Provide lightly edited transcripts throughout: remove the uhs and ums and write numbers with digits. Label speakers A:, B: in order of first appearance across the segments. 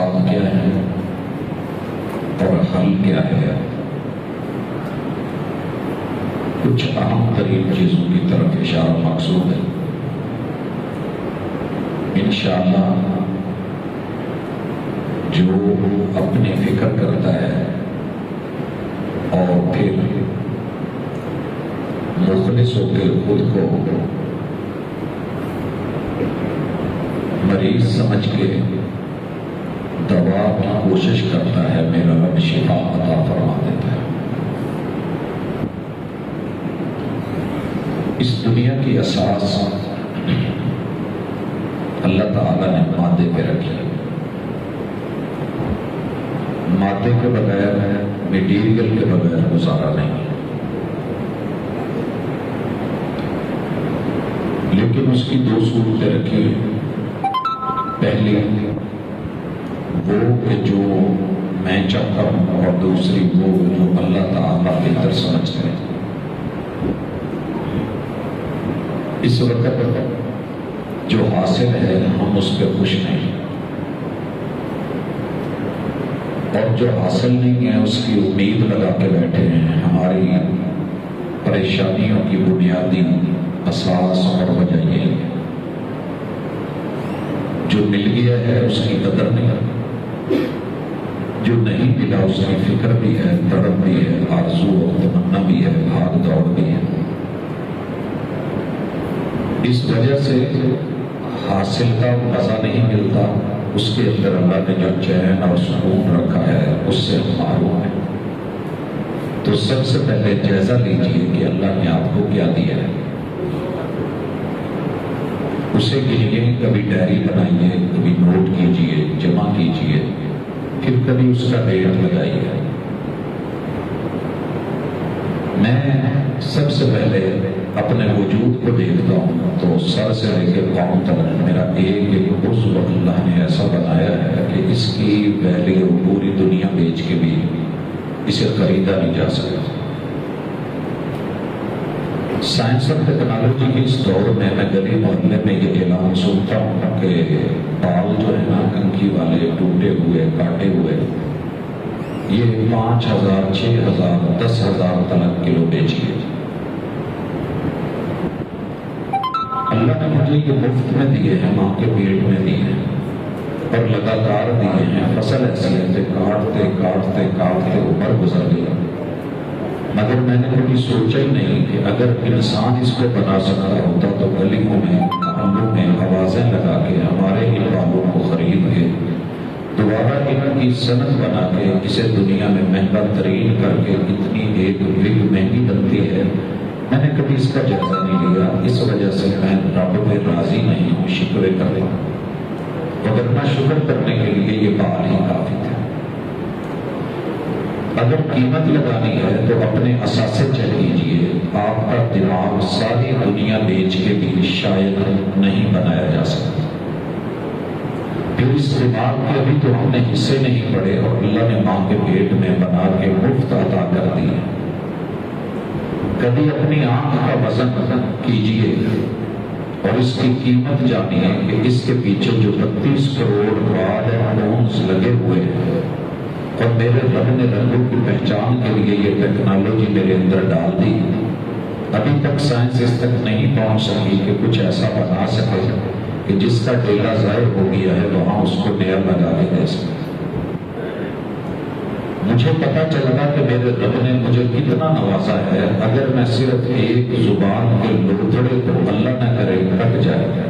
A: اسباب کیا ہیں اور حل کیا ہے، کچھ اہم ترین چیزوں کی طرف اشارہ مقصود ہے۔ انشاءاللہ جو اپنی فکر کرتا ہے اور پھر مخلص ہو کے خود کو مریض سمجھ کے دوا کی کوشش کرتا ہے، میرا رب شفا عطا فرما دیتا ہے۔ اس دنیا کی اساس اللہ تعالیٰ نے مادے پہ رکھی ہے۔ مادے کے بغیر، میٹیریل کے بغیر گزارا نہیں، لیکن اس کی دو صورتیں رکھی ہیں۔ پہلی وہ کہ جو میں چاہتا ہوں، اور دوسری وہ جو اللہ تعالیٰ بہتر سمجھتے ہیں۔ اس وقت جو حاصل ہے ہم اس پہ خوش نہیں، اور جو حاصل نہیں ہے اس کی امید لگا کے بیٹھے ہیں۔ ہماری پریشانیوں کی بنیادی اساس اور وجہ یہ ہے، جو مل گیا ہے اس کی قدر نہیں، جو نہیں ملا اس کی فکر بھی ہے، تڑپ بھی ہے، آرزو اور تمنا بھی ہے، بھاگ دوڑ بھی ہے۔ اس وجہ سے حاصل کا مزہ نہیں ملتا، اس کے اندر اللہ نے جو چین اور سکون رکھا ہے اس سے ہم محروم ہیں۔ تو سب سے پہلے جائزہ لیجیے کہ اللہ نے آپ کو کیا دیا ہے، اسے گنیے، کبھی ڈائری بنائیے، کبھی نوٹ کیجیے، جمع کیجیے، پھر کبھی اس کا ریٹ لگائیے۔ میں سب سے پہلے اپنے وجود کو دیکھتا ہوں تو سر سے لے کے پاؤں تک میرا ایک ایک عضو اللہ نے ایسا بنایا ہے کہ اس کی ویلیو پوری دنیا بیچ کے بھی اسے خریدا نہیں جا سکتا۔ سائنس اور ٹیکنالوجی کے اس دور میں گلی محلے میں یہ اعلان سنتا ہوں کہ بال جو ہے نا کنکھی والے، ٹوٹے ہوئے، کاٹے ہوئے، یہ 5,000، 6,000، 10,000 تک کلو بیچیے۔ اللہ نے مجھے یہ مفت میں دیے ہیں، ماں کے پیٹ میں دیے ہیں، اور لگاتار دیے ہیں۔ فصل ایسی ہے کہ کاٹتے کاٹتے کاٹتے عمر گزر گئی، مگر میں نے کبھی سوچا ہی نہیں کہ اگر انسان اس کو بنا سکتا ہوتا تو گلیوں میں، محلوں میں آوازیں لگا کے ہمارے ان بالوں کو خرید کے دوبارہ ان کی صنعت بنا کے اسے دنیا میں مہنگا ترین کر کے اتنی ایک وگ مہنگی بنتی ہے۔ میں نے کبھی اس کا جائزہ نہیں لیا، اس وجہ سے میں رب پہ راضی نہیں ہوں، شکوے کر رہا ہوں، اگر میں شکر کرنے کے لیے یہ بال ہی کافی تھا۔ اگر قیمت لگانی ہے تو اپنے اثاثے چیک کیجیے، آپ کا دماغ ساری دنیا بیچ کے بھی شاید نہیں بنایا جا سکتا۔ پھر اس دماغ کے ابھی تو ہم نے حصے نہیں پڑے، اور اللہ نے ماں کے پیٹ میں بنا کے مفت عطا کر دیے۔ کبھی اپنی آنکھ کا وزن کیجیے اور اس کی قیمت جانیے کہ اس کے پیچھے جو 32 کروڑ وارڈ ہارمونز لگے ہوئے ہیں، اور میرے رب نے رنگوں کی پہچان کے لیے یہ ٹیکنالوجی میرے اندر ڈال دی۔ ابھی تک سائنس اس تک نہیں پہنچ سکی کہ کچھ ایسا بنا سکے کہ جس کا ڈیلا ظاہر ہو گیا ہے وہاں اس کو نیا لگا کے دے سکے۔ مجھے پتا چلتا کہ میرے رب نے مجھے کتنا نوازا ہے، اگر میں صرف ایک زبان کے لوتھڑے کو اللہ نہ کرے کٹ جائے۔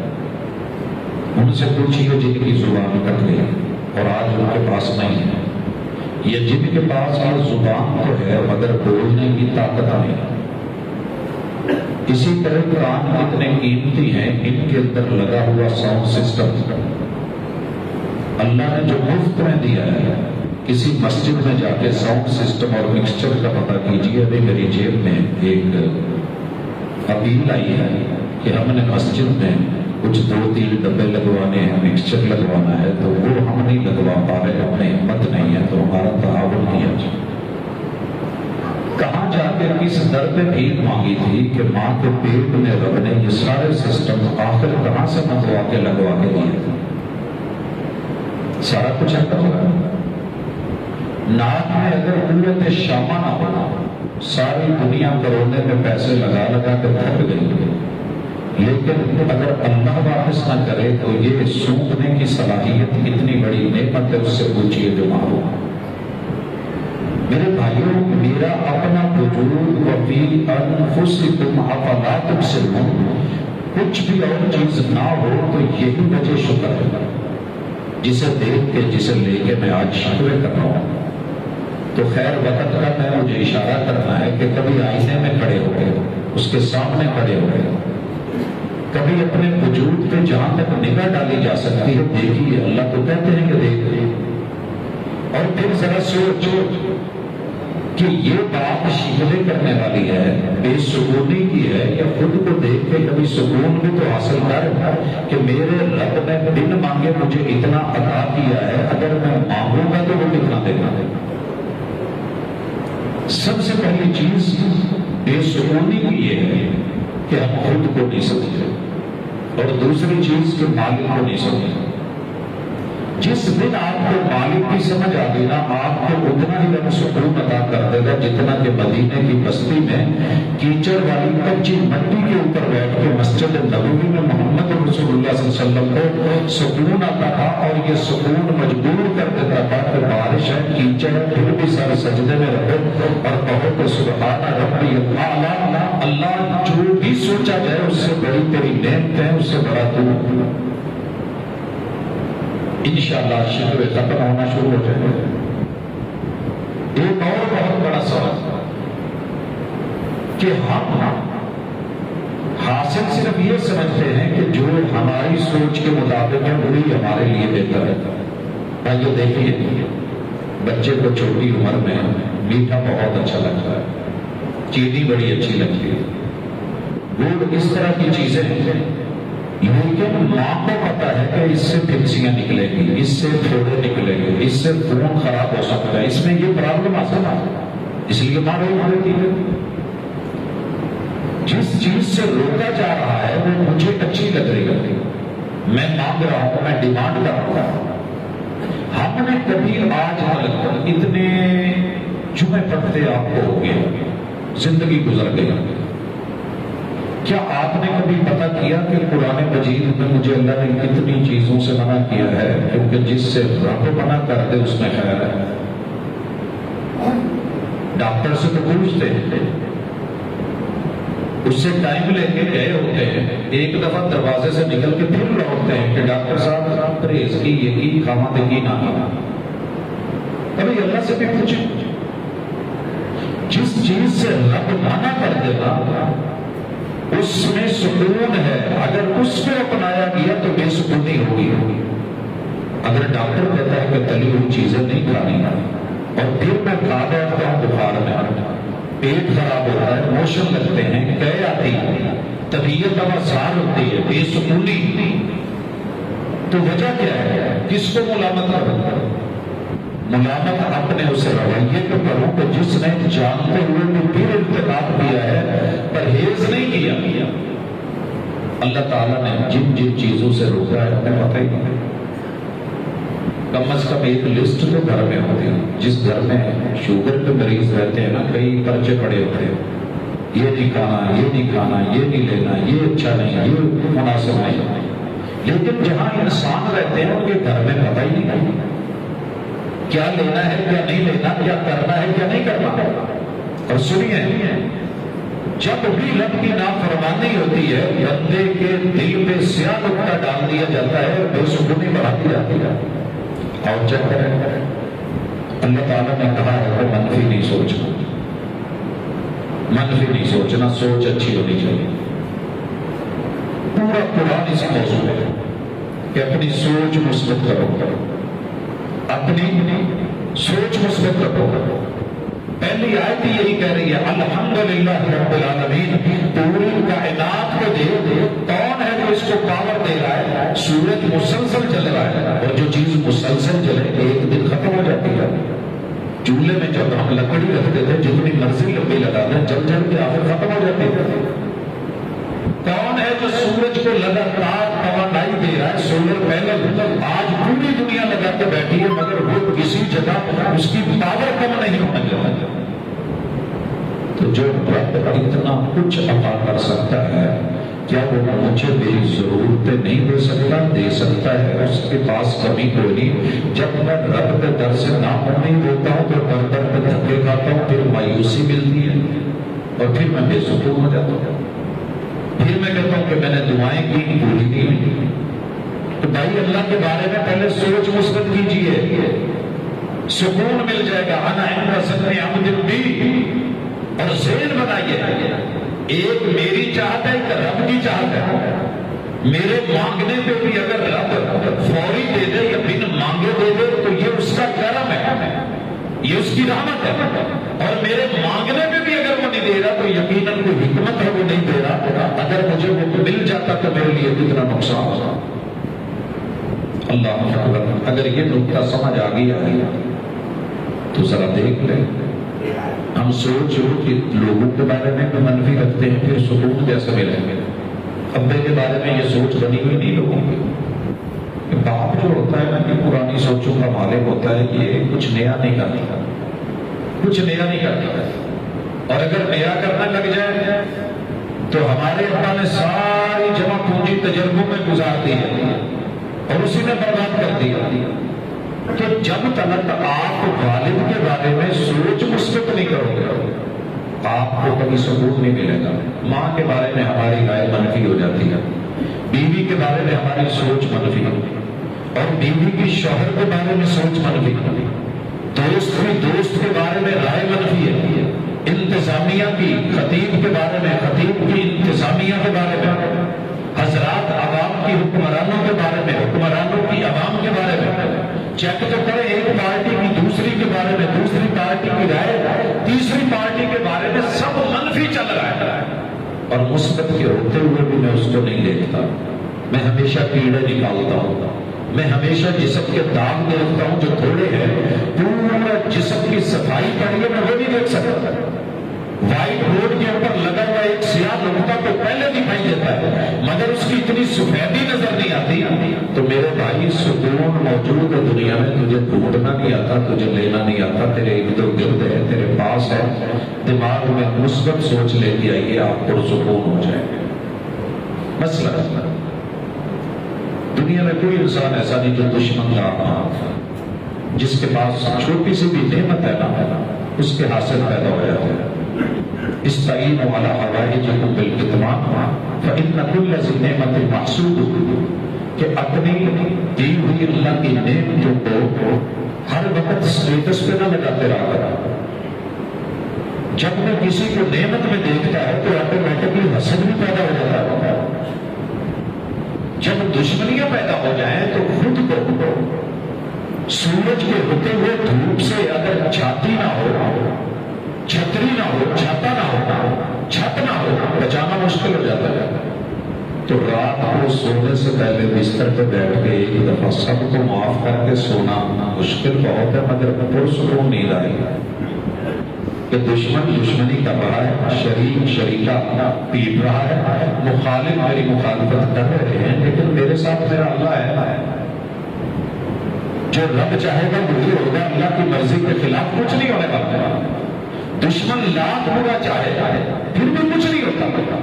A: ان سے پوچھیے جن کی زبان کٹ گئی اور آج ان کے پاس نہیں ہے، یا جن کے پاس یہ زبان تو ہے مگر بولنے کی طاقت نہیں۔ اسی طرح قرآن کتنے قیمتی ہیں، ان کے اندر لگا ہوا ساؤنڈ سسٹم اللہ نے جو مفت میں دیا ہے۔ کسی مسجد میں جا کے ساؤنڈ سسٹم اور مکسچر کا پتہ کیجیے۔ ابھی میری جیب میں ایک اپیل آئی ہے کہ ہم نے مسجد میں کچھ 2-3 ڈبے لگوانے ہیں، مکسچر لگوانا ہے، تو وہ ہم نہیں لگوا پا رہے، ہمیں ہمت نہیں ہے، تو ہمارا تعاون کیا جائے۔ کہاں جا کے کس در پہ بھیک مانگی تھی کہ ماں کے پیٹ میں رب نے یہ سارے سسٹم آخر کہاں سے منگوا کے لگوا کے دیے تھے۔ سارا کچھ اندر ہوگا. ناک میں اگر قوت شامہ نہ ہونا، ساری دنیا کروڑے میں پیسے لگا لگا کے تھک گئی، لیکن اگر اللہ واپس نہ کرے تو یہ سونگنے کی صلاحیت کتنی بڑی نعمت ہے، اس سے پوچھئے جو معلوم. میرے بھائیوں، میرا اپنا وجود وفی انفسکم افلا تبصرون، کچھ بھی اور چیز نہ ہو تو یہی وجہ شکر ہے، جسے دیکھ کے جسے لے کے میں آج شکر کر رہا ہوں. تو خیر وقت کا میں مجھے اشارہ کرنا ہے کہ کبھی آئینے میں کھڑے ہو گئے، اس کے سامنے کھڑے ہو گئے، کبھی اپنے وجود پہ جہاں تک نگاہ ڈالی جا سکتی ہے دیکھیے. اللہ تو کہتے ہیں کہ دیکھیے، اور پھر ذرا سوچو کہ یہ بات شکوے کرنے والی ہے، بے سکونی کی ہے، یا خود کو دیکھ کے کبھی سکون بھی تو حاصل کر کہ میرے رب نے بن مانگے مجھے اتنا عطا کیا ہے، اگر میں مانگوں گا تو وہ کتنا دے گا. سب سے پہلی چیز بے سکونی کی یہ ہے کہ ہم خود کو نہیں سمجھتے، اور دوسری چیز کہ مالک کو نہیں سمجھتے. جس دن آپ کو مالک کی سمجھ آ گئی نا، آپ کو اتنا ہی رب سکون عطا کر دے گا جتنا کہ مدینے کی بستی میں کیچڑ والی کچی مٹی کے اوپر بیٹھ کے مسجد نبوی میں محمد رسول اللہ صلی اللہ علیہ وسلم کو سکون آتا تھا، اور یہ سکون مجبور کر دیتا تھا کہ بارش ہے، کیچڑ ہے، پھر بھی سارے سجدے میں رہو اور کہو کہ سبحان ربی الاعلی. اللہ جو بھی سوچا جائے اس سے بڑی تیری نعمت ہے، اس سے بڑا تو انشاءاللہ شکر ختم ہونا شروع ہو جائے. ایک اور بہت بڑا سوال کہ ہم حاصل صرف یہ سمجھتے ہیں کہ جو ہماری سوچ کے مطابق ہے وہی ہمارے لیے بہتر ہے. بھائیو دیکھیے، بچے کو چھوٹی عمر میں میٹھا بہت اچھا لگتا ہے، چینی بڑی اچھی لگتی ہے، گڑ، اس طرح کی چیزیں، لیکن ماں کو پتا ہے کہ اس سے پھنسیاں نکلے گی، اس سے پھوڑے نکلے گی، اس سے خون خراب ہو سکتا ہے، اس میں یہ پرابلم آ سکتا ہے، اس لیے ماں روک دیتی ہے. جس چیز سے روکا جا رہا ہے وہ مجھے اچھی لگ رہی ہے، میں مانگ رہا ہوں، میں ڈیمانڈ کر رہا ہوں. ہم نے کبھی آج تک اتنے جمعے پڑھتے آپ کو ہو گئے، زندگی گزر گئی، کیا آپ نے کبھی پتہ کیا کہ قرآن مجید میں مجھے اللہ نے کتنی چیزوں سے منع کیا ہے؟ کیونکہ جس سے رب منع کر دے اس میں خیر ہے. ڈاکٹر سے تو پوچھتے ہیں، اس سے ٹائم لے کے گئے ہوتے ہیں، ایک دفعہ دروازے سے نکل کے پھر لوٹتے ہیں کہ ڈاکٹر صاحب پرہیز کی، یہ کی کھانا دے کی نہ کھانا. کبھی اللہ سے بھی پوچھیں، جس چیز سے رب منع کر دے گا اس میں سکون ہے، اگر اس پہ اپنایا گیا تو بے سکونی ہوگی. اگر ڈاکٹر کہتا ہے کہ تلی ہوئی چیزیں نہیں کھانی اور پھر میں کھا بیٹھتا ہوں، بخار میں پیٹ خراب ہوتا ہے، موشن لگتے ہیں، قے آتی ہے، طبیعت ابزار ہوتی ہے، بے سکونی، تو وجہ کیا ہے؟ کس کو ملامت کروں؟ ملامت اپنے اسے رویے کو کروں کہ جس نے جانتے ہوئے بھی پھر ارتکاب کیا ہے، پرہیز نہیں کیا. اللہ تعالیٰ نے جن جن چیزوں سے روکا ہے ہمیں پتہ ہی نہیں. کم از کم ایک لسٹ تو گھر میں ہوتی ہے. جس گھر میں شوگر کے مریض رہتے ہیں نا، کئی پرچے پڑے ہوتے ہیں، یہ نہیں کھانا، یہ نہیں کھانا، یہ نہیں لینا، یہ اچھا نہیں، یہ مناسب نہیں. لیکن جہاں انسان رہتے ہیں ان کے گھر میں پتہ ہی نہیں کیا لینا ہے، کیا نہیں لینا، کیا کرنا ہے، کیا نہیں کرنا. اور سنیے، جب بھی رب کی نافرمانی ہوتی ہے بندے کے دل پہ سیاہ نقطہ ڈال دیا جاتا ہے اور بے سکونی بڑھاتی جاتی ہے. اور چیک کریں، اللہ تعالیٰ نے کہا ہے کہ منفی نہیں سوچنا، منفی نہیں سوچنا، سوچ اچھی ہونی چاہیے. پورا قرآن اس موضوع ہے کہ اپنی سوچ مثبت کرو، اپنی سوچ مثبت رکھو. پہلی آیت یہی کہہ رہی ہے الحمدللہ رب العالمین، پوری کائنات کو دے، کون ہے جو اس کو پاور دے رہا ہے؟ سورج مسلسل چل رہا ہے، اور جو چیز مسلسل چلے ایک دن ختم ہو جاتی ہے. چولہے میں جب ہم لکڑی رکھتے تھے جتنی مرضی لکڑی لگا دیں، جل جل کے آخر ختم ہو جاتی ہے. کون ہے جو سورج کو لگاتار توانائی دے رہا ہے، سولر پینل آج پوری دنیا لگا کے بیٹھی ہے، مگر وہ کسی جگہ اس کی پاور کم نہیں ہونے لگا۔ تو جو رب اتنا کچھ عطا کر سکتا ہے، کیا وہ مجھے میری ضرورتیں نہیں دے سکتا؟ دے سکتا ہے، اس کے پاس کمی کوئی نہیں۔ جب میں رب کے در سے ناامید ہوتا ہوں تو در در پہ دھکے کھاتا ہوں، پھر مایوسی ملتی ہے اور پھر میں بے سکون ہو جاتا ہوں، پھر میں کہتا ہوں کہ میں نے دعائیں کی پوری نہیں ہوئی۔ تو بھائی اللہ کے بارے میں پہلے سوچ مثبت کیجیے، سکون مل جائے گا۔ انا عند ظن عبد بی، اور ذہن بنائیے، ایک میری چاہت ہے، ایک رب کی چاہت ہے۔ میرے مانگنے پہ بھی اگر رب فوری دے دے یا بن مانگے دے دے تو یہ اس کا کرم ہے، یہ اس کی رحمت ہے، اور میرے مانگنے پہ بھی اگر وہ نہیں دے رہا تو یقیناً کوئی حکمت ہے، وہ نہیں دے رہا۔ اگر مجھے وہ مل جاتا تو میرے لیے کتنا نقصان ہوگا۔ اللہ اکبر۔ اگر یہ نقطہ سمجھ آ گیا تو ذرا دیکھ لیں، ہم سوچ کہ لوگوں کے بارے میں منفی رکھتے ہیں، پھر سکون کیسے ملیں گے؟ ابے کے بارے میں یہ سوچ بنی ہوئی نہیں لوگوں کی۔ باپ جو ہوتا ہے نا کہ پرانی سوچوں کا مالک ہوتا ہے، یہ کچھ نیا نہیں کرتا، کچھ نیا نہیں کرتا، اور اگر نیا کرنا لگ جائے تو ہمارے ابا نے ساری جمع پونجی تجربوں میں گزار دی ہے اور اسی نے برباد کر دیا۔ تو جب تک آپ والد کے بارے میں سوچ مثبت نہیں کرو گے، آپ کو کبھی سکون نہیں ملے گا۔ ماں کے بارے میں ہماری رائے منفی ہو جاتی ہے، بیوی کے بارے میں ہماری سوچ منفی، اور بیوی کی شوہر کے بارے میں سوچ منفی، دوست کی دوست کے بارے میں رائے منفی ہے، انتظامیہ کی خطیب کے بارے میں، خطیب کی انتظامیہ کے بارے میں، حضرات عوام کی حکمرانوں کے بارے میں، حکمرانوں کی عوام کے بارے میں۔ چیک تو کریں، ایک پارٹی کی دوسری کے بارے میں، دوسری پارٹی کی رائے تیسری پارٹی کے بارے میں، سب منفی چل رہا ہے، اور مثبت کے ہوتے ہوئے بھی میں اس کو نہیں دیکھتا۔ میں ہمیشہ کیڑے نکالتا ہوں، میں ہمیشہ جسم کے داغ دیکھتا ہوں جو تھوڑے ہیں، پورا جسم کی صفائی کریے میں وہ نہیں دیکھ سکتا۔ وائٹ بورڈ کے اوپر لگا ہوا ایک سیاہ نقطہ کو پہلے دکھائی دیتا ہے، مگر اس کی اتنی سفیدی نظر نہیں آتی۔ تو میرے بھائی، سکون موجود ہے دنیا میں، تجھے ڈھونڈنا نہیں آتا، تجھے لینا نہیں آتا، تیرے ارد گرد ہے، تیرے پاس ہے۔ دماغ میں مثبت سوچ لے کے آئیے، آپ پرسکون ہو جائیں گے۔ مسئلہ دنیا میں کوئی انسان ایسا نہیں جو دشمن کا آپ، جس کے پاس چھوٹی سی بھی نعمت ہے نا، اس کے حاصل پیدا ہو جاتے ہیں۔ استعینوا علی حوائجکم بالکتمان فإن کل ذی نعمت محسود، کہ اپنی دی ہوئی اللہ کی نعمتوں کو ہر وقت اسٹیٹس پہ نہ لگاتے رہا کرا۔ جب میں کسی کو نعمت میں دیکھتا ہے تو آٹومیٹکلی حسد بھی پیدا ہو جاتا ہے۔ جب دشمنیاں پیدا ہو جائیں تو خود کو سورج کے ہوتے ہوئے دھوپ سے اگر چھاتی نہ ہو، چھتری نہ ہو، چھاتا نہ ہو، چھت نہ ہو، بچانا مشکل ہو جاتا ہے۔ تو رات کو سونے سے پہلے بستر پہ بیٹھ کے ایک دفعہ سب کو معاف کر کے سونا مشکل بہت ہے، مگر پرسکون نیند آئی کہ دشمن دشمنی کر رہا ہے، شریک شریکہ پیٹ رہا ہے، مخالف میری مخالفت کر رہے ہیں، لیکن میرے ساتھ میرا اللہ ہے۔ جو رب چاہے گا وہی ہوگا، اللہ کی مرضی کے خلاف کچھ نہیں ہونے والا۔ دشمن لاکھ برا چاہے پھر بھی کچھ نہیں ہوتا۔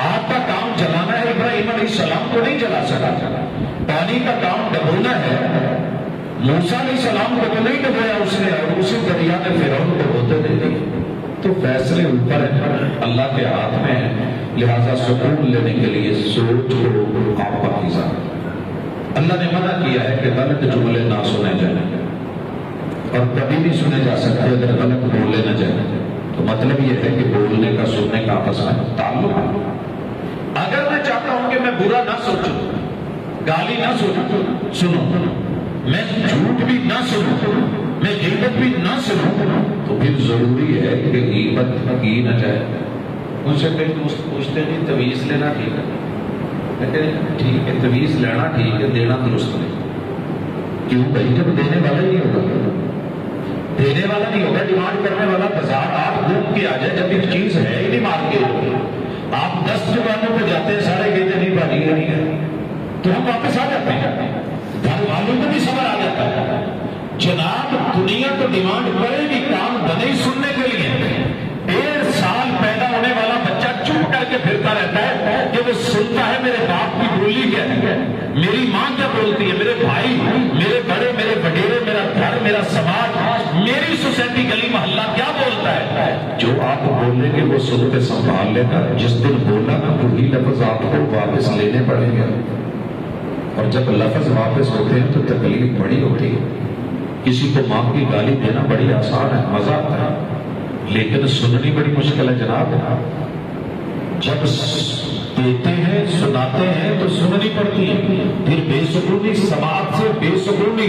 A: آگ کا کام جلانا ہے، ابراہیم علیہ السلام کو نہیں جلا سکا۔ پانی کا کام ڈبونا ہے، موسیٰ علیہ السلام کو تو نہیں ڈبویا اس نے، اور اسی دریا نے فرعون کو ہوتے دے دی۔ تو فیصلے اوپر ہیں، اللہ کے ہاتھ میں ہے، لہذا سکون لینے کے لیے سوچ کو آپ پاکیزہ۔ اللہ نے منع کیا ہے کہ غلط جملے نہ سنے جائیں، اور کبھی نہیں سنے جا سکتے اگر غلط بولے نہ جائیں۔ تو مطلب یہ ہے کہ بولنے کا سننے کا آپس میں تعلق۔ اگر میں چاہتا ہوں کہ میں برا نہ سوچوں، گالی نہ سنوں، میں جھوٹ بھی نہ سنوں، میں غیبت بھی نہ سنوں، تو پھر ضروری ہے کہ غیبت کی نہ جائے۔ مجھ سے کئی دوست پوچھتے نہیں تویز لینا ٹھیک ہے؟ میں کہتے ہیں ٹھیک ہے، تویز لینا ٹھیک ہے، دینا درست نہیں۔ کیوں بھائی؟ جب دینے والا ہی نہیں ہوگا، دینے والا نہیں ہوگا، ڈیمانڈ کرنے والا بازار آپ گھوم کے آ جائے، جب ایک چیز ہے ہی نہیں مارکیٹ، آپ 10 دکانوں پہ جاتے ہیں، سارے کہتے نہیں بھائی نہیں ہے، تو ہم واپس آ جاتے ہیں، گھر والوں کو بھی صبر آ جاتا ہے۔ جناب دنیا تو ڈیمانڈ کرے گی، کام بنے ہی سننے کے لیے۔ 1.5 سال پیدا ہونے والا بچہ چپ کر کے پھرتا رہتا ہے کہ وہ سنتا ہے میرے باپ کی بولی کیا ہے، میری ماں کیا بولتی ہے، میرے بھائی، میرے بڑے، میرے وڈیرے، میرا گھر، میرا سماج، میری سوسائٹی، گلی محلہ کیا بولتا ہے۔ جو آپ بولیں گے وہ سن کے سنبھال لینا، جس دن بولا نا وہی لفظ آپ کو واپس لینے پڑیں گے، اور جب لفظ واپس ہوتے ہیں تو تکلیف بڑی ہوتی ہے۔ کسی کو ماں کی گالی دینا بڑی آسان ہے، مزہ آتا ہے، لیکن سننی بڑی مشکل ہے جناب۔ جب دیتے ہیں، سناتے ہیں تو سننی پڑتی ہے، پھر بے سکونی سماعت سے، بے سکونی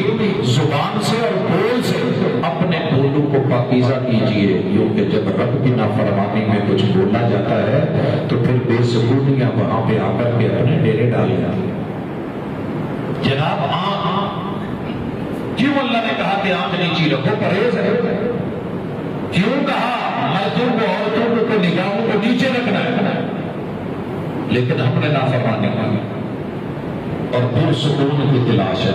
A: زبان سے اور بول سے اپنے بولوں کو پاکیزہ کیجئے، کیونکہ جب رب کی نافرمانی میں کچھ بولا جاتا ہے تو پھر بے سکونیاں وہاں پہ آ کر کے اپنے ڈیرے ڈال جاتی ہیں۔ جناب کیوں اللہ نے کہا کہ آنکھ نیچی رکھو؟ پرہیز ہے۔ کیوں کہا مردوں کو، عورتوں کو نگاہوں کو نیچے رکھنا ہے؟ لیکن ہم نے نافرمانی کی اور پھر سکون کی تلاش ہے،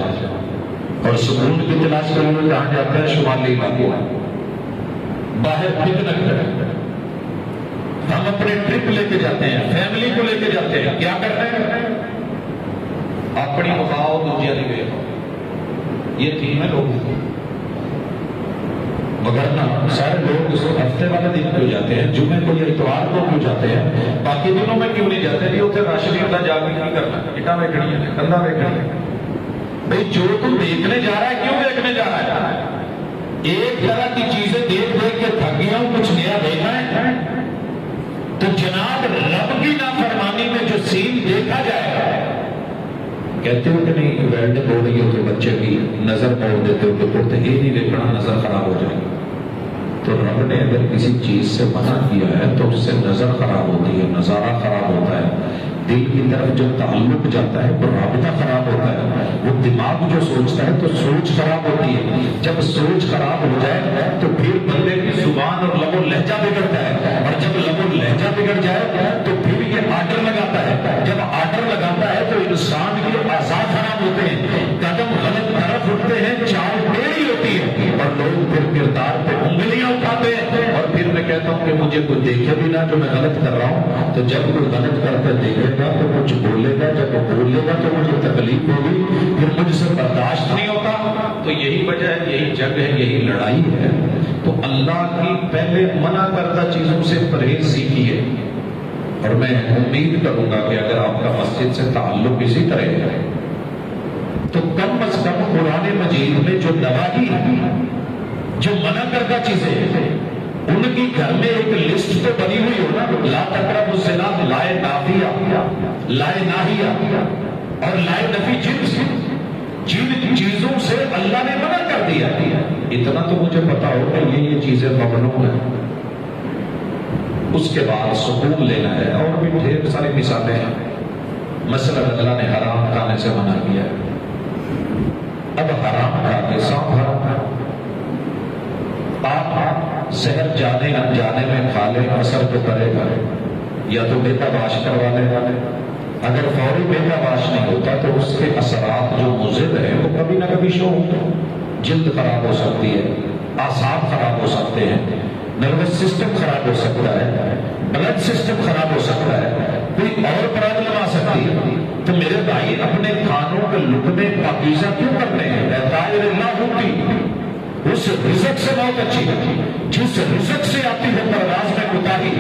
A: اور سکون کی تلاش کرنے میں کہاں جاتا ہے؟ شمالی علاقوں باہر پکنک کریں، ہم اپنے ٹرپ لے کے جاتے ہیں، فیملی کو لے کے جاتے ہیں، کیا کرتے ہیں؟ اپنی مخاؤ دوجیا نہیں گئے، یہ تھیم ہے لوگوں کو، مگر نہ سارے لوگ اس ہفتے والے دن کیوں جاتے ہیں، جمعے کو یا اتوار کو کیوں جاتے ہیں، باقی دنوں میں کیوں نہیں جاتے؟ یہ اتنے راشن ہوتا جا کے نہیں کرنا، اٹا ویکھنی ہے، کندھا ویکھنی ہے۔ بھئی جو تم دیکھنے جا رہا ہے کیوں دیکھنے جا رہا ہے؟ ایک طرح کی چیزیں دیکھ دیکھ کے تھک گیا ہوں، کچھ نیا دیکھنا ہے۔ تو جناب رب کی نافرمانی میں جو سین دیکھا جائے گا، کہتے ہو کہ نہیں ویلڈنگ ہو رہی ہو تو بچے کی نظر موڑ دیتے ہو کہ پڑھتے ہی نہیں دیکھنا، نظر خراب ہو جائے گی۔ تو رب نے اگر کسی چیز سے منع کیا ہے تو اس سے نظر خراب ہوتی ہے، نظارہ خراب ہوتا ہے، دل کی طرف جو تعلق جاتا ہے وہ رابطہ خراب ہوتا ہے، وہ دماغ جو سوچتا ہے تو سوچ خراب ہوتی ہے۔ جب سوچ خراب ہو جائے تو پھر بندے کی زبان اور لب و لہجہ بگڑتا ہے، اور جب لب و لہجہ بگڑ جائے تو پھر یہ آرڈر لگاتا ہے، جب آرڈر لگاتا ہے تو انسان کے اعضاء خراب ہوتے ہیں، قدم غلط طرف اٹھتے ہیں، چال ٹیڑھی ہوتی ہے، اور لوگ پھر کردار پہ انگلیاں اٹھاتے ہیں۔ اور پھر میں کہتا ہوں کہ مجھے کوئی دیکھے بھی نہ جو میں غلط کر رہا ہوں، تو جب کوئی غلط کرتے دیکھے گا تو کچھ بولے گا، جب بولے گا تو مجھے تکلیف ہوگی، پھر مجھ سے برداشت نہیں ہوتا۔ تو یہی وجہ ہے، یہی جنگ ہے، یہی لڑائی ہے۔ تو اللہ کی پہلے منع کردہ چیزوں سے پرہیز سیکھیے، اور میں امید کروں گا کہ اگر آپ کا مسجد سے تعلق اسی طرح ہے تو کم از کم قرآن مجید میں جو نواہی جو منع کردہ چیزیں ہیں ان کی گھر میں ایک لسٹ تو بنی ہوئی ہو نا، لا تقربوا الزنا، لائے نافیہ، لائے ناہیہ اور لائے نفی، جن چیزوں سے اللہ نے منع کر دیا۔ اتنا تو مجھے پتا ہو کہ یہ چیزیں ممنوع ہیں۔ اس کے بعد سکون لینا ہے، اور بھی ڈھیر ساری مثالیں ہیں۔ مثلا اللہ نے حرام کھانے سے منع کیا ہے، اب حرام کھا کے سانپ حرام ہے، آپ زہر جانے انجانے میں کھا لیں، اثر تو کرے گا، یا تو بیٹا واش کروا لیں، اگر فوری بیٹا واش نہیں ہوتا تو اس کے اثرات جو مضر ہیں وہ کبھی نہ کبھی شو ہوتے ہیں، جلد خراب ہو سکتی ہے، اعصاب خراب ہو سکتے ہیں، نروس سسٹم خراب ہو سکتا ہے، بلڈ سسٹم خراب ہو سکتا ہے، کوئی اور پرابلم آ سکتی ہے۔ تو میرے بھائی اپنے کھانوں کے لقمے پاکیزہ کیوں کرتے ہیں؟ طاہر اللہ ہوتی، اس رزق سے بہت اچھی ہے، جس رزق سے آتی ہے پرواز میں کوتاہی۔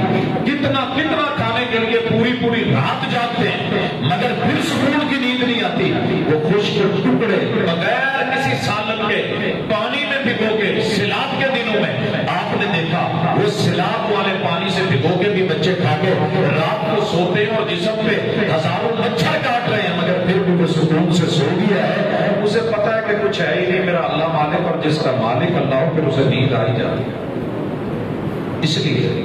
A: کتنا کتنا کھانے کے لیے پوری پوری رات جاگتے ہیں، مگر پھر سکون کی نیند نہیں آتی۔ وہ خشک ٹکڑے بغیر کسی سالن کے پانی میں بھگو کے، سیلاب کے دنوں میں آپ نے دیکھا وہ سیلاب والے پانی سے بھگو کے بھی بچے کھا کے رات کو سوتے ہیں، اور جسم پہ ہزاروں مچھر کاٹ رہے ہیں، مگر پھر بھی وہ سکون سے سو گیا ہے۔ اسے پتا ہے کہ کچھ ہے ہی نہیں، میرا اللہ مالک، اور جس کا مالک اللہ ہو پھر اسے نیند آ ہی جاتی ہے۔ اس لیے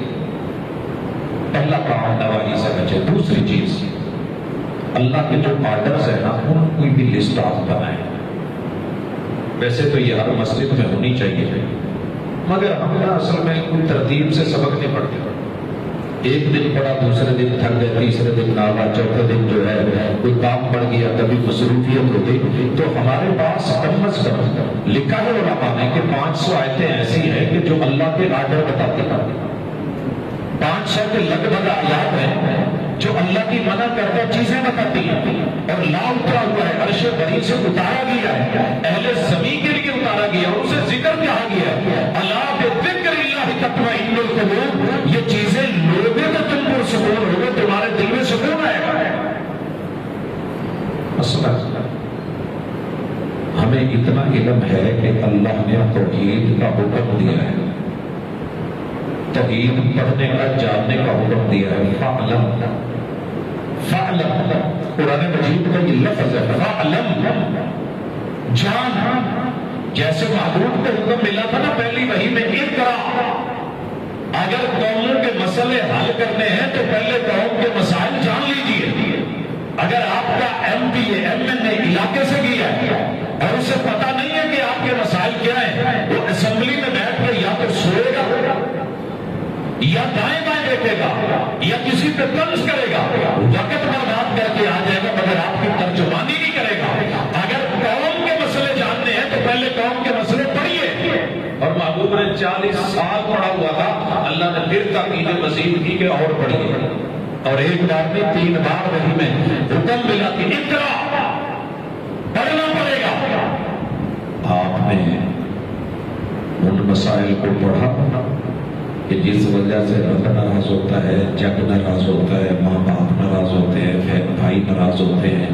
A: پہلا کام نواہی سے بچے۔ دوسری چیز، اللہ کے جو آرڈرز ہیں نا ان کی بھی لسٹ آپ بنائیں۔ ویسے تو یہ ہر مسجد میں ہونی چاہیے، مگر ہم نا اصل میں کوئی ترتیب سے سبق نہیں پڑھتے۔ ایک دن پڑا، دوسرے دن تھک گئے، تیسرے دن نالا، چوتھے دن جو ہے کوئی کام پڑ گیا، کبھی مصروفیت ہو گئی، تو ہمارے پاس کم از کم لکھا ہے علماء نے کہ 500 آیتیں ایسی ہیں کہ جو اللہ کے آرڈر بتاتی ہیں، 500 کے لگ بھگ آیات ہیں جو اللہ کی منع کردہ چیزیں بتاتی ہیں، اور لا اترا ہوا ہے، عرش بری سے اتارا گیا ہے، اہل زمین کے لیے اتارا گیا، ان سے ذکر کہا گیا ہے، اللہ بذکر اللہ تطمئن القلوب، یہ چیزیں لوگے تو تم کو سکون ہوگا، تمہارے دل میں سکون آئے گا۔ اصلا ہمیں اتنا علم ہے کہ اللہ نے توحید کا حکم دیا ہے، توحید پڑھنے کا، جاننے کا حکم دیا ہے، فَعْلَمْ فَعْلَمْ، قرآن مجید کا یہ لفظ ہے، فَعْلَمْ، جان، جیسے معبود کو حکم ملا تھا نا پہلی وحی میں، اقرا، اگر قوموں کے مسئلے حل کرنے ہیں تو پہلے قوم کے مسائل جان لیجئے۔ اگر آپ کا M P A M N A علاقے سے گیا ہے اور اسے پتا نہیں ہے کہ آپ کے مسائل کیا ہیں، وہ اسمبلی میں بیٹھ کر یا تو سوئے گا یا دائیں بائیں دیکھے گا یا کسی پہ طنز کرے گا، وقت برباد کر کے آ جائے گا، مگر آپ کی ترجمانی نہیں کرے گا۔ اگر قوم کے مسئلے جاننے ہیں تو پہلے قوم کے مسئلے پڑھیے، اور محبوب نے 40 سال پڑھا ہوا تھا، اللہ نے پھر تاکید مزید کی کہ اور پڑھیے، اور ایک بار میں 3 بار وحی میں حکم ملا کہ اقرا، پڑھنا پڑے گا۔ آپ نے ان مسائل کو پڑھا کہ جس وجہ سے رب ناراض ہوتا ہے، جگ ناراض ہوتا ہے، ماں باپ ناراض ہوتے ہیں، بہن بھائی ناراض ہوتے ہیں،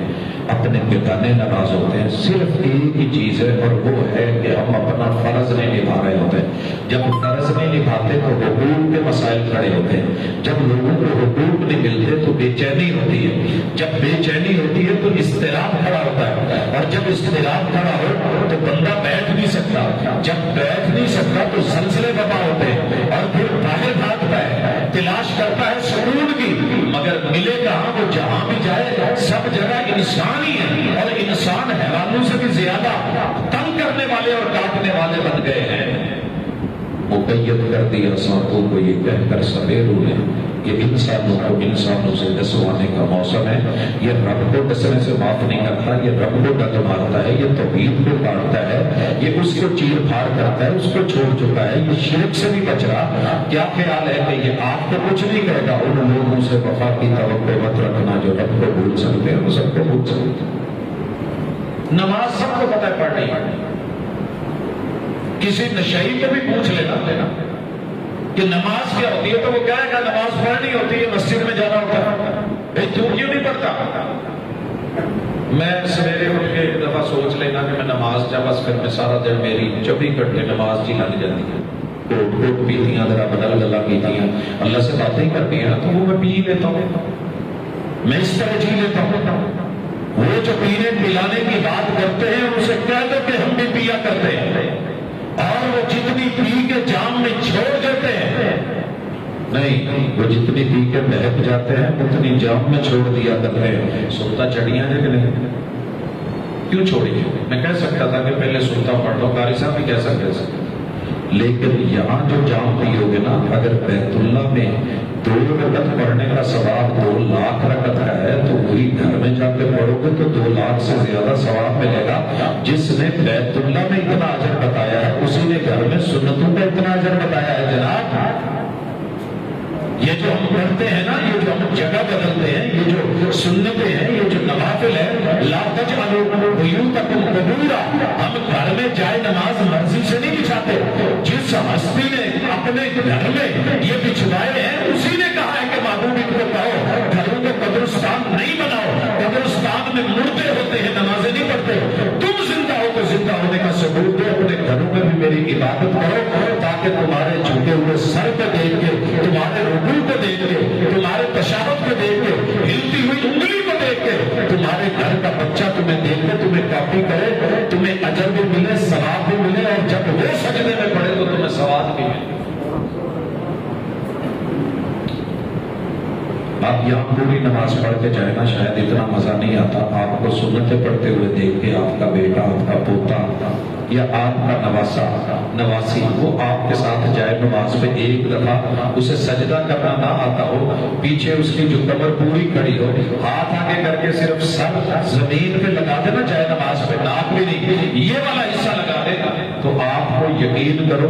A: اپنے بیگانے ناراض ہوتے ہیں، صرف ایک ہی چیز ہے، اور وہ ہے کہ ہم اپنا فرض نہیں نبھا رہے ہوتے ہیں۔ جب فرض نہیں نبھاتے تو حقوق کے مسائل کھڑے ہوتے ہیں، جب لوگوں کو حقوق نہیں ملتے تو بے چینی ہوتی ہے، جب بے چینی ہوتی ہے تو اضطراب کھڑا ہوتا ہے، اور جب اضطراب کھڑا ہو تو بندہ بیٹھ نہیں سکتا، جب بیٹھ نہیں سکتا تو زلزلے برپا ہوتے ہیں، اور پھر باہر بھاگتا ہے، تلاش کرتا ہے سکون کی، مگر ملے کہاں؟ وہ جہاں بھی جائے سب جگہ انسان ہی ہے، اور انسان حیوانوں سے بھی زیادہ تنگ کرنے والے اور کاٹنے والے بن گئے ہیں۔ مقید کر دیا سانپوں کو یہ کہہ کر سویروں نے کہ انسانوں کو انسانوں سے ڈسوانے کا موسم ہے، یہ رب کو ڈسنے سے معاف نہیں کرتا، یہ رب کو ڈٹ مارتا ہے، یہ توحید کو کاٹتا ہے، یہ اس کو چیر پھاڑ کرتا ہے، اس کو چھوڑ چکا ہے، یہ شرک سے نہیں بچ رہا۔ کیا خیال ہے کہ یہ آپ کو کچھ نہیں کرے گا؟ ان لوگوں سے وفا کی توقع مت رکھنا جو رب کو بھول سکتے ہیں، وہ سب کو بھول سکتے ہیں۔ نماز سب کو پتہ ہے پڑھنی، کسی نشئی کو بھی پوچھ لینا کہ نماز کیا ہوتی ہے تو وہ کہے گا نماز پڑھنی ہوتی ہے، مسجد میں جانا ہوتا ہے۔ بھائی تو کیوں نہیں پڑھتا؟ میں سویرے اٹھ کے ایک دفعہ سوچ لینا کہ میں نماز جا، بس پھر میں سارا دن میری 24 گھنٹے نماز جی لگ جاتی ہے، کوٹ کوٹ پیتیاں ذرا بدل گلا پیتیاں، اللہ سے باتیں کرتی ہیں تو وہ میں پی لیتا ہوں، میں اس طرح جی لیتا ہوں۔ وہ جو پینے پلانے کی بات کرتے ہیں ان سے کہہ دو کہ ہم بھی پیا کرتے ہیں، اور وہ جتنی پی کے جام میں چھوڑ دیتے ہیں، نہیں، وہ جتنی پی کے بہک جاتے ہیں اتنی جام میں چھوڑ دیا کرتے ہیں۔ سلطہ چڑیاں ہیں کہ نہیں؟ کیوں چھوڑی؟ میں کہہ سکتا تھا کہ پہلے سلطہ پڑھ لو، قاری صاحب بھی کہہ سکتے تھے، لیکن یہاں جو جام پیو گے نا، اگر بیت اللہ میں 2 رکعت پڑھنے کا ثواب 2 لاکھ رکعت کا ہے تو وہی گھر میں جا کے پڑھو گے تو 2 لاکھ سے زیادہ ثواب ملے گا۔ جس نے بیت اللہ میں اتنا اجر بتایا ہے اسی نے گھر میں سنتوں کا اتنا اجر بتایا ہے۔ جناب یہ جو ہم پڑھتے ہیں نا، یہ جو ہم جگہ بدلتے ہیں، یہ جو سنتیں ہیں، یہ جو نوافل ہے، لا تجعلوا بیوتکم قبورا، ہم گھر میں جائے نماز مرضی سے نہیں بچھاتے۔ جس ہستی نے اپنے گھر میں یہ بچھوائے ہیں اسی نے کہا ہے کہ محبوب ان کو کہو گھروں کو قبرستان نہیں بناؤ، قبرستان میں مردے ہوتے ہیں، نمازیں نہیں پڑھتے۔ تم زندہ ہو تو زندہ ہونے کا ثبوت دو، اپنے گھروں میں بھی میری عبادت کرو، تاکہ تمہارے جھکے ہوئے سر کو دیکھ کے، تمہارے رکوع کو دیکھ کے، تمہارے تشہد کو دیکھ کے، ہلتی ہوئی انگلی کو دیکھ کے، تمہارے گھر کا بچہ تمہیں دیکھ کے تمہیں کاپی کرے، تمہیں اجر بھی ملے، ثواب بھی ملے، اور جب وہ سجدے میں پڑے تو تمہیں ثواب بھی ملے۔ آپ یہاں پوری نماز پڑھ کے جائے نا، شاید اتنا مزہ نہیں آتا۔ آپ کو سنتیں پڑھتے ہوئے دیکھ کے آپ کا بیٹا، آپ کا پوتا یا آپ کا نواسا نواسی وہ آپ کے ساتھ جائے نماز پہ ایک دفعہ اسے سجدہ کرنا نہ آتا ہو، پیچھے اس کی جو کمر پوری کھڑی ہو، ہاتھ آگے کر کے صرف سر زمین پہ لگا دے نا جائے نماز پہ، ناک بھی نہیں، یہ والا حصہ لگا دے تو آپ کو یقین کرو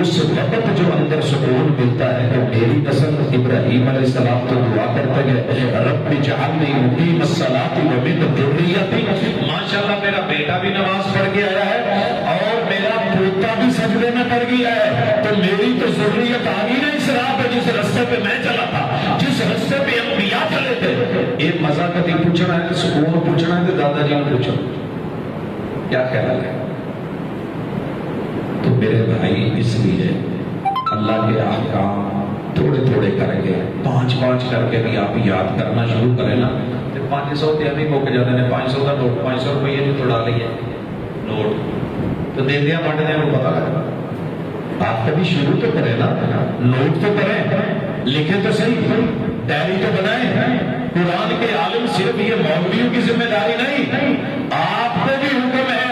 A: اس وقت جو اندر سکون ملتا ہے کہ میری نسل ابراہیم علیہ السلام تو دعا کرتے گئے رب اجعلنی مقیم الصلاۃ ومن ذریتی، ماشاءاللہ میرا بیٹا بھی نماز پڑھ کے آیا ہے اور میرا پوتا بھی سجدے میں پڑ گیا ہے، تو میری تو ضروریت آ گئی نا اس راہ پہ جس راستے پہ میں چلا تھا، جس راستے پہ انبیاء چلے تھے۔ ایک مزہ کبھی پوچھنا ہے کہ سکون پوچھنا ہے تو دادا جی نے پوچھو کیا خیال ہے؟ تو میرے بھائی اس لیے اللہ کے احکام تھوڑے تھوڑے کر کے 5 کر کے بھی آپ یاد کرنا شروع کریں نا، 500 تے ابھی مک جاتے ہیں، 500 کا نوٹ 500 روپئے جو توڑا لیے نوٹ تو دے دیا بٹ دیا کو پتا لگا۔ آپ کبھی شروع تو کریں نا، نوٹ تو کریں، لکھیں تو صحیح، ڈائری تو بنائیں۔ قرآن کے عالم صرف یہ مولویوں کی ذمہ داری نہیں، آپ کو بھی حکم ہے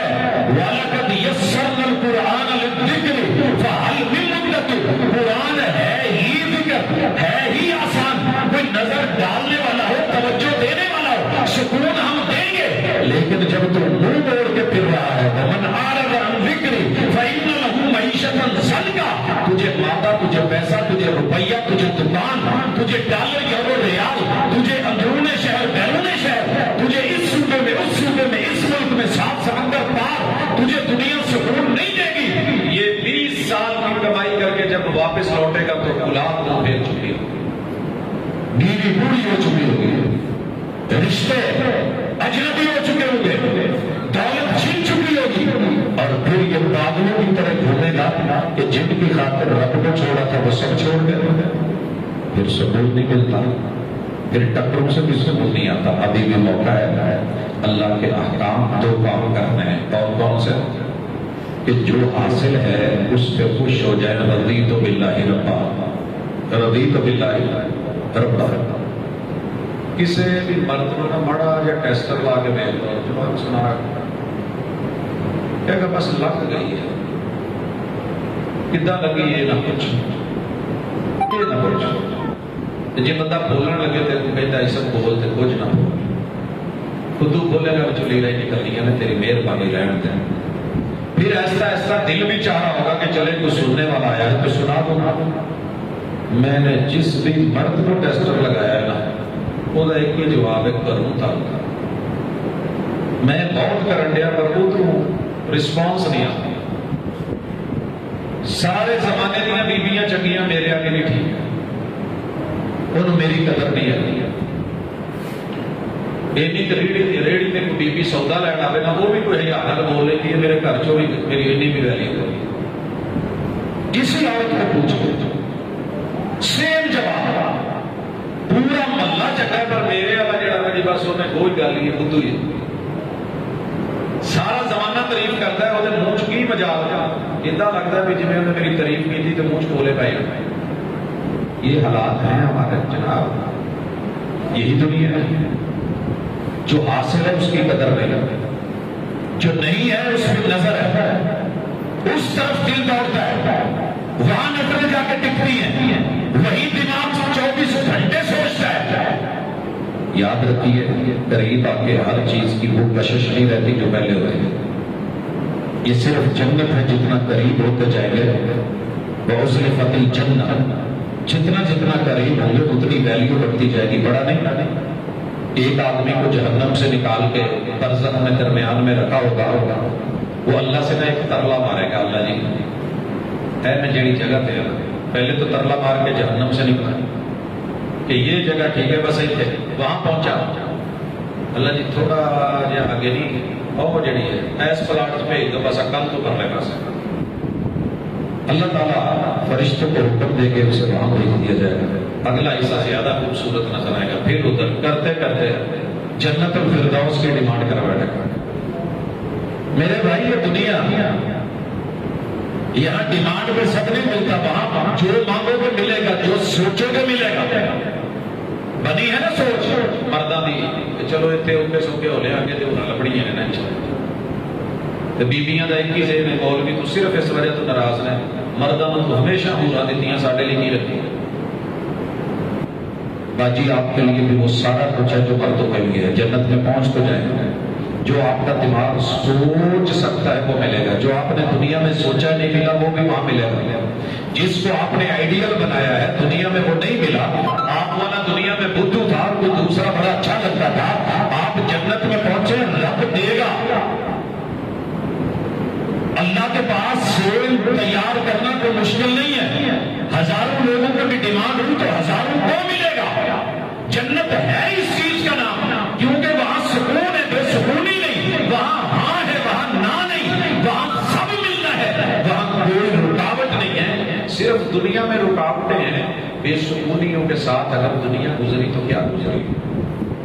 A: وَلَقَدْ يَسَّرْنَا الْقُرْآنَ لِلذِّكْرِ فَهَلْ مِن مُّدَّكِرٍ، قرآن ہے ہی ذکر، ہے ہی آسان، کوئی نظر ڈالنے والا ہو، توجہ دینے والا ہو، سکون ہم دیں گے، لیکن جب تو منہ موڑ کے پھر رہا ہے وَمَنْ أَعْرَضَ عَنْ ذِكْرِي فَإِنَّ لَهُ مَعِيشَةً ضَنْكًا، تجھے مادہ، تجھے پیسہ، تجھے روپیہ، تجھے دکان، تجھے ڈالر یورو ریال، تجھے اندرون شہر بیرون شہر، تجھے اس صوبے میں اس صوبے میں اس ملک میں 7 سمندر پار، تجھے دنیا سکون نہیں دے گی۔ یہ 20 سال کی کمائی کر کے جب واپس لوٹے گا تو اولاد نہ پھیر چکی ہوگی، بیوی بوڑھی ہو چکی ہوگی، رشتے اجنبی ہو چکے ہوں گے، دولت چھین چکی ہوگی، اور پھر یہ پاگلوں کی طرح گھومے گا کہ جن کی خاطر رب کو چھوڑا تھا وہ سب چھوڑ گئے، پھر سکون نہیں ملتا، پھر ٹکروں سے بھی سکون نہیں آتا۔ ابھی بھی موقع ہے اللہ کے احکام 2 کام کرنے ہیں، اور کون سے کہ جو حاصل ہے اس پہ خوش ہو جائے، رضیت باللہ ربا، رضیت باللہ ربا۔ کسی بھی مرد کو نہ بڑا یا ٹیسٹر لا کے بھیج دو، جواب سنا کہ بس لگ گئی ہے، کدھا لگی یہ نہ پوچھ، یہ نہ پوچھ۔ جی بندہ بولنے لگے تو کہتا ہے سب بولتے کچھ نہ بول، خود بولے گا چلی رہی نکلنی ہے نا تیری مہربانی رہن دے۔ پھر ایسا ایسا دل بھی چاہ رہا ہوگا کہ چلے کوئی سننے والا آیا ہے تو سنا دو۔ میں نے جس بھی مرد کو ٹیسٹر لگایا ہے نا وہ ایک ہی جواب ہے، کروں تھا میں بہت کرن دیا پر وہ تو رسپانس نہیں آتا۔ سارے زمانے دیا بیبیاں چنگیاں میرے آگے نہیں ٹھیک، انہوں میری قدر نہیں آتی۔ ریڑی میں کوئی بی بی سودا لینا آئے نا وہ بھی کوئی ہزار بول لیتی ہے، میرے گھر چو بھی میری اینی بھی ویلی ہوئی۔ کسی عورت کو پوچھو سیم جواب، پورا محلہ چکا پر میرے والا جڑا جی بس انہیں کوئی گل ہی بدھو ہی، سارا زمانہ تعریف کرتا ہے، وہ منہ چ کی مجال اتنا لگتا ہے جی میں نے میری تعریف کی تھی تو منہ کھولے پائے۔ یہ حالات ہیں ہمارے جناب، یہی دنیا ہے۔ جو حاصل ہے اس کی قدر نہیں، جو نہیں ہے اس کی نظر ہے، اس طرف دل دوڑتا ہے، وہاں نظریں جا کے ٹکتی ہیں، وہی دماغ 24 گھنٹے سوچتا ہے۔ یاد رکھیے قریب آ کے ہر چیز کی وہ کشش نہیں رہتی جو پہلے ہوئی، یہ صرف جنت ہے، جتنا قریب ہوتے جائیں گے وَأُزْلِفَتِ الْجَنَّةُ، جتنا جتنا قریب ہوں گے اتنی ویلیو بڑھتی جائے گی۔ بڑا نہیں، ایک آدمی کو جہنم سے نکال کے برزخ میں درمیان میں رکھا ہوگا، وہ اللہ سے نہ ایک ترلا مارے گا، اللہ جی ہے میں جیڑی جگہ پہ پہلے تو ترلا مار کے جہنم سے نکلا کہ یہ جگہ ٹھیک ہے بس ایتھے وہاں پہنچا، اللہ جی تھوڑا جہا آگے نہیں اور جڑی ہے ایس پلاٹ پہ تو بس عقل تو کر لے بس۔ اللہ تعالیٰ فرشتوں کو حکم دے کے اسے وہاں بھیج دیا جائے گا، اگلا حصہ زیادہ خوبصورت نظر آئے گا، پھر ادھر کرتے کرتے جنت الفردوس کی ڈیمانڈ کر بیٹھے گا۔ میرے بھائی یہ دنیا یہاں ڈیمانڈ پہ سب نہیں ملتا، وہاں جو مانگو گے ملے گا، جو سوچو گے ملے گا۔ بنی ہے نا سوچ مردہ دی کہ چلو اتنے اوکے سوکے ہو لے آگے تو لبڑی ہے نا تو بیبیاں دا ایک ہی ذہن ہے، مولوی تو صرف اس وجہ تو ناراض ہے، مردوں تو ہمیشہ حورا دیتی ہیں، ساڈے لیے نہیں رکھی۔ باجی آپ کے لیے بھی وہ سارا کچھ ہے جو مردوں کے لیے ہے، جنت میں پہنچ تو جائیں گے، جو آپ کا دماغ سوچ سکتا ہے وہ ملے گا، جو آپ نے دنیا میں سوچا نہیں ملا وہ بھی وہاں ملے گا، جس کو آپ نے آئیڈیل بنایا ہے دنیا میں وہ نہیں ملا، آپ والا دنیا میں بدھو تھا، کوئی دوسرا بڑا اچھا لگتا تھا، آپ جنت میں پہنچے، رب دے گا۔ اللہ کے پاس سیل تیار کرنا کوئی مشکل نہیں ہے، ہزاروں لوگوں کو بھی ڈیمانڈ ہوئی تو ہزاروں کو ملے گا۔ جنت ہے اس چیز کا نام، کیونکہ وہاں سکون ہے، بے سکونی نہیں، وہاں ہاں ہے، وہاں نہ نہیں، وہاں سب ملنا ہے، وہاں کوئی رکاوٹ نہیں ہے۔ صرف دنیا میں رکاوٹیں ہیں، بے سکونیوں کے ساتھ اگر دنیا گزری تو کیا گزری۔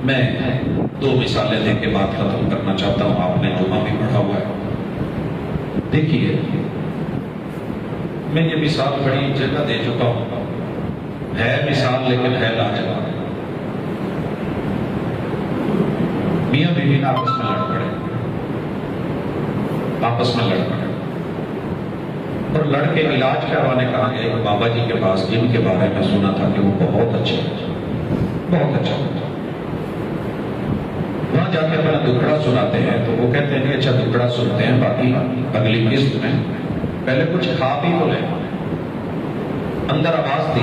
A: میں دو مثالیں دے کے بات ختم کرنا چاہتا ہوں، آپ نے جمعہ بھی پڑھا ہوا ہے۔ دیکھیے میں یہ مثال بڑی جگہ دے چکا ہوں، ہے مثال لیکن ہے لاجواب۔ میاں بیوی نے آپس میں لڑ پڑے، آپس میں لڑ پڑے، اور لڑ کے علاج کروانے کہا گیا ایک بابا جی کے پاس، جن کے بارے میں سنا تھا کہ وہ بہت اچھے، بہت اچھا، وہاں جا کے اپنا دکھڑا سناتے ہیں تو وہ کہتے ہیں کہ اچھا دکھڑا سنتے ہیں، باقی اگلی قسط میں پہلے کچھ کھا پی تو لیں۔ اندر آواز دی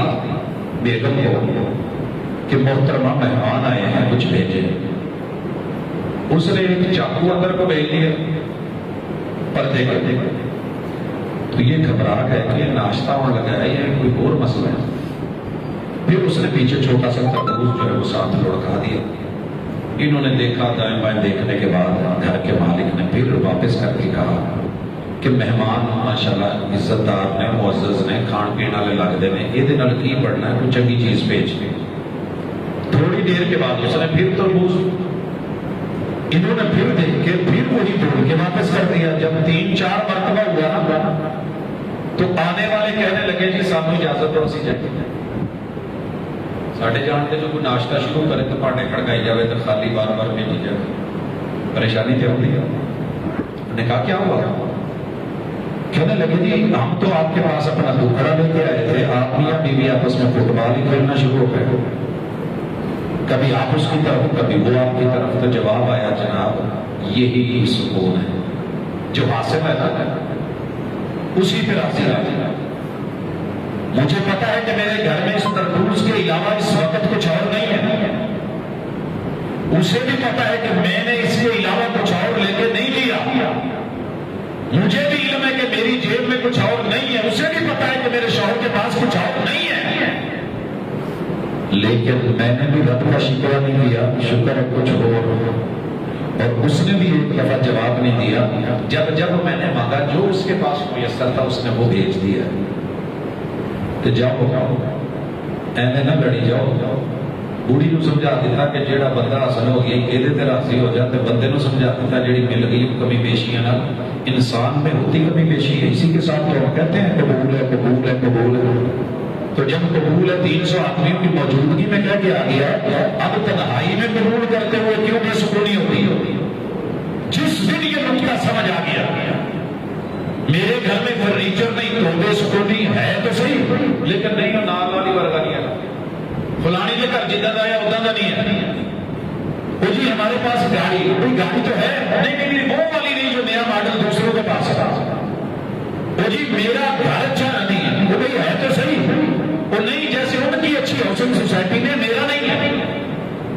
A: بیگم کو کہ محترمہ مہمان آئے ہیں، کچھ بھیجے۔ اس نے ایک چاقو اندر کو بھیج دیا پردے کرتے، تو یہ گھبرا گئے کہ یہ ناشتہ ہونے لگا ہے، یہ کوئی اور مسئلہ ہے۔ پھر اس نے پیچھے چھوٹا سا تربوز جو ہے وہ ساتھ لڑکا دیا۔ انہوں نے دیکھا، دائیں بائیں دیکھنے کے بعد گھر کے مالک نے پھر واپس کر کے کہا کہ مہمان ماشاءاللہ عزت دار نے، معزز نے، کھان پین والے لگتے ہیں، یہ کی پڑھنا ہے، کوئی چنگی چیز بھیج کے۔ تھوڑی دیر کے بعد اس نے پھر تربوز، انہوں نے پھر دیکھ کے پھر وہی توڑ کے واپس کر دیا۔ جب 3-4 مرتبہ ہوا نا تو آنے والے کہنے لگے جی سانو اجازت دو، اسی جائیں۔ ساڑھے جان کے جو کوئی ناشتہ شروع کرے تو پاٹے کھڑکائی جاوے تو خالی بار بار بھیجی جائے، پریشانی کیا ہوتی ہے؟ انہوں نے کہا کیا ہوا؟ کہنے لگے جی ہم تو آپ کے پاس اپنا دکھڑا لے کے آئے تھے، آپ میاں بیوی آپس میں فٹ بال ہی کھیلنا شروع ہو گئے، کبھی آپ اس کی طرف کبھی وہ آپ کی طرف۔ تو جواب آیا جناب یہی سکون ہے جو حاصل ہے نا، اسی پہ راضی رہنا۔ مجھے پتا ہے کہ میرے گھر میں اس تربوز کے علاوہ اس وقت کچھ اور نہیں ہے، اسے بھی پتا ہے کہ میں نے اس کے علاوہ کچھ اور لے کے نہیں لیا، مجھے بھی علم ہے کہ میری جیب میں کچھ اور نہیں ہے، اسے بھی پتا ہے کہ میرے شوہر کے پاس کچھ اور نہیں ہے، لیکن میں نے بھی رب کا شکر نہیں کیا، شکر ہے کچھ اور اس نے بھی ایک دفعہ جواب نہیں دیا۔ جب میں نے مانگا جو اس کے پاس میسر تھا اس نے وہ بھیج دیا کہ جاؤ ایویں نہ لڑی جاؤ۔ بوڑھی نو سمجھا دیتا کہ جیڑا بندہ حاصل ہو گیا یہ تے راضی ہو جاتے، بندے نو سمجھا دیتا جیڑی مل گئی کمی بیشیاں نا، انسان میں ہوتی کمی بیشی ہے، اسی کے ساتھ تو ہم کہتے ہیں قبول ہے قبول ہے قبول ہے۔ تو جب قبول ہے 300 آدمیوں کی موجودگی میں کہہ کے آ گیا، اب تنہائی میں قبول کرتے ہوئے کیوں بے سکونی ہوتی ہے؟ جس دن یہ نقطہ سمجھ آ گیا میرے گھر میں فرنیچر نہیں تو بے سکونی ہے تو صحیح، لیکن نہیں وہ نال والی ورگا نہیں ہے، فلانی کے گھر جدہ دا یا ادھا دا نہیں ہے۔ وہ جی ہمارے پاس گاڑی، کوئی گاڑی تو ہے نہیں، وہ والی نہیں جو نیا ماڈل دوسروں کے پاس ہے۔ وہ جی میرا گھر اچھا نہیں ہے، وہ بھائی ہے تو صحیح، وہ نہیں جیسے ان کی اچھی ہاؤسنگ سوسائٹی میں میرا نہیں ہے۔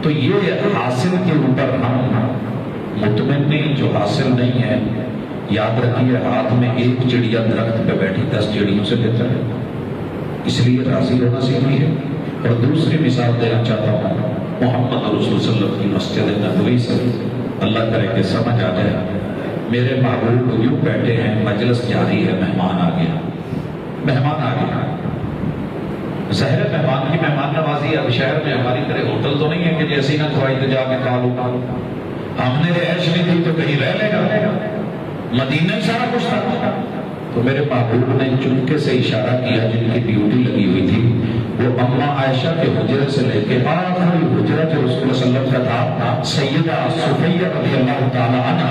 A: تو یہ حاصل کے اوپر ہم مطمئن نہیں، جو حاصل نہیں ہے یاد رکھیے ہاتھ میں ایک چڑیا درخت پہ بیٹھی 10 چڑیوں سے بہتر ہے، اس لیے راضی ہونا سیکھیے۔ اور دوسری مثال دینا چاہتا ہوں محمد رسول صلی اللہ علیہ وسلم کی مسجد نبوی سے، اللہ کرے کہ سمجھ آ جائے۔ میرے محبوب یوں بیٹھے ہیں، مجلس جاری ہے، مہمان آ گیا، مہمان آ گیا، ظاہر مہمان کی مہمان نوازی اب شہر میں ہماری طرح ہوٹل تو نہیں ہے کہ جیسے نہ کھوائی تو جا کے کھا لو، ہم نے رہائش نہیں دی تو کہیں رہ لے گا، مدینہ ہی سارا کچھ تھا۔ تو میرے محبوب نے چنکے سے اشارہ کیا، جن کی ڈیوٹی لگی ہوئی تھی وہ اما عائشہ کے حجرے سے لے کے آخری حجرہ جو رسول اللہ صلی اللہ علیہ وسلم کا تھا، سیدہ صفیہ رضی اللہ تعالی عنہا،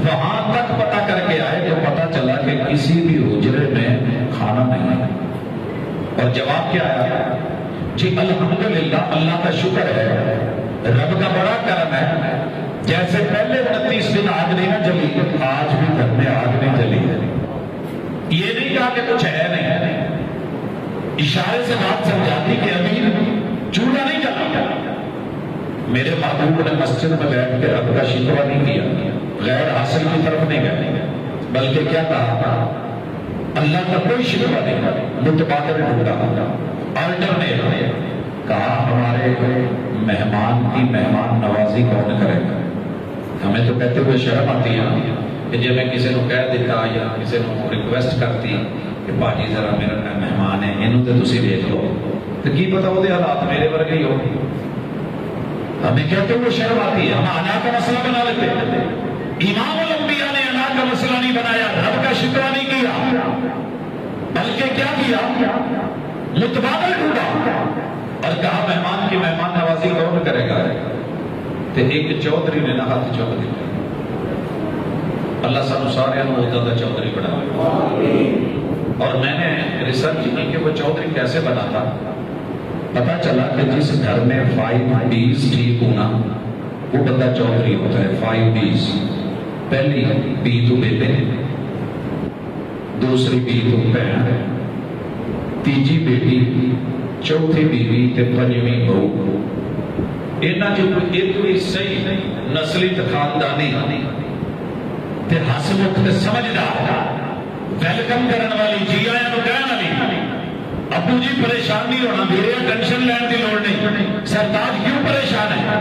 A: وہاں تک پتہ کر کسی بھی حجرے میں کھانا نہیں ہے۔ اور جواب کیا آیا؟ جی الحمدللہ، اللہ کا شکر ہے، رب کا بڑا کرم ہے، جیسے پہلے 29 دن آگ نہیں نہ جلی، آج بھی گھر میں آگ نہیں جلی ہے۔ یہ نہیں کہا کہ کچھ ہے نہیں، اشارے سے بات سمجھاتی کہ ابھی چولہا نہیں جلا۔ میرے محبوب نے مسجد میں بیٹھ کے رب کا شکر نہیں کیا، غیر حاصل کی طرف نہیں گئے، بلکہ کیا کہا؟ اللہ کا کوئی شکر نہیں، متبادل ڈھونڈا، آلٹرنیٹ کہا ہمارے مہمان کی مہمان نوازی کون کرے گا؟ ہمیں تو کہتے ہوئے شرم آتی ہے کہ جب میں کسی کو کہہ دیتا یا کسی کو ریکویسٹ کرتی کہ باجی ذرا میرا مہمان ہے، انہوں تے تسی دیکھ لو، تو کی پتا وہ حالات میرے ورگے ہی ہوگی۔ ہمیں کہتے ہوئے شرم آتی ہے، ہم انا کا مسئلہ بنا لیتے ہیں۔ امام الانبیاء نے انا کا مسئلہ نہیں بنایا، رب کا شکر نہیں کیا، بلکہ کیا کیا؟ متبادل ڈھونڈا اور کہا مہمان کی مہمان نوازی کون کرے گا؟ تو ایک چودھری نے نہ ہاتھ چوک دیا۔ اللہ سانو سارے زیادہ چودھری بنا۔ اور میں نے ریسرچ کی کہ وہ چودھری کیسے بنا تھا، پتا چلا کہ جس گھر میں 5 B's ٹھیک ہونا وہ بندہ چودھری ہوتا ہے۔ 5 B's، پہلی بی تو بیٹے، دوسری بی تو بہن، تیجی بیٹی، چوتھی بیوی تے پنجویں بہو۔ انہاں جو ایک بھی صحیح نسلی تے خاندانی تے ہسمکھ تے سمجھدار ویلکم کرن والی، جی آیاں نو کہن والی، ابو جی پریشان نہیں ہونا، میرے ٹینشن لین کی لوڑ نہیں، سرتاج کیوں پریشان ہے،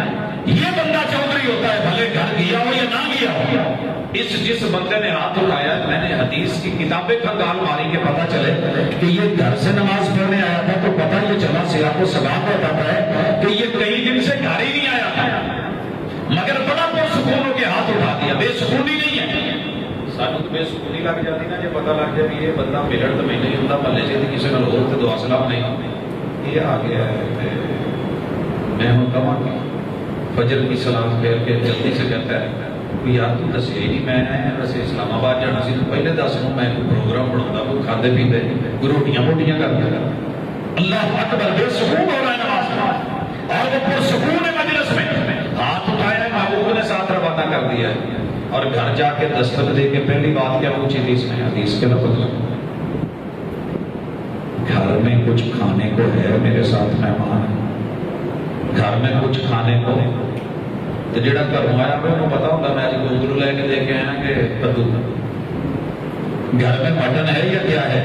A: یہ بندہ چودھری ہوتا ہے، بھلے گھر گیا ہو یا نہ گیا ہو۔ جس بندے نے ہاتھ اٹھایا، میں نے حدیث کی کتابیں کھنگال ماری کہ پتہ چلے کہ یہ گھر سے نماز پڑھنے آیا تھا، تو پتہ یہ چلا سیاق و سباق بتاتا ہے کہ یہ کئی دن سے گھر ہی نہیں آیا تھا، مگر بڑا پرسکون ہو کے ہاتھ اٹھا دیا۔ بے سکونی نہیں ہے، سانو تو بے سکونی لگ جاتی نا جب پتہ لگ جائے یہ بندہ ملن تو میں نہیں ہوتا، بھلے جی کسی نال ہور تے دعا سلام نہیں، یہ آ گیا ہے۔ میں ہوں کہاں کہ فجر کی سلام پھیر کے جلدی سے کہتا ہے یار تو دسیا ہی نہیں، میں ویسے اسلام آباد جانا سی، تو پہلے دس نو میں پروگرام بنا، کوئی کھاندے پیندے کوئی روٹیاں موٹیاں کرتا۔ اللہ اکبر، بے سکون ہو رہا ہے نماز میں، اور وہ پرسکون ہے مجلس میں، ہاتھ اٹھایا ہے، محبوب نے ساتھ روانہ کر دیا ہے، اور گھر جا کے دستک دے کے پہلی بات کیا پوچھی تھی اس نے؟ حدیث کے لفظ، گھر میں کچھ کھانے کو ہے میرے ساتھ مہمان، گھر میں کچھ کھانے کو، تو جڑا گھروں آیا میں انہوں پتا ہوتا میں گوگلو لے کے دے کے آیا کہ کدو، گھر میں مٹن ہے یا کیا ہے؟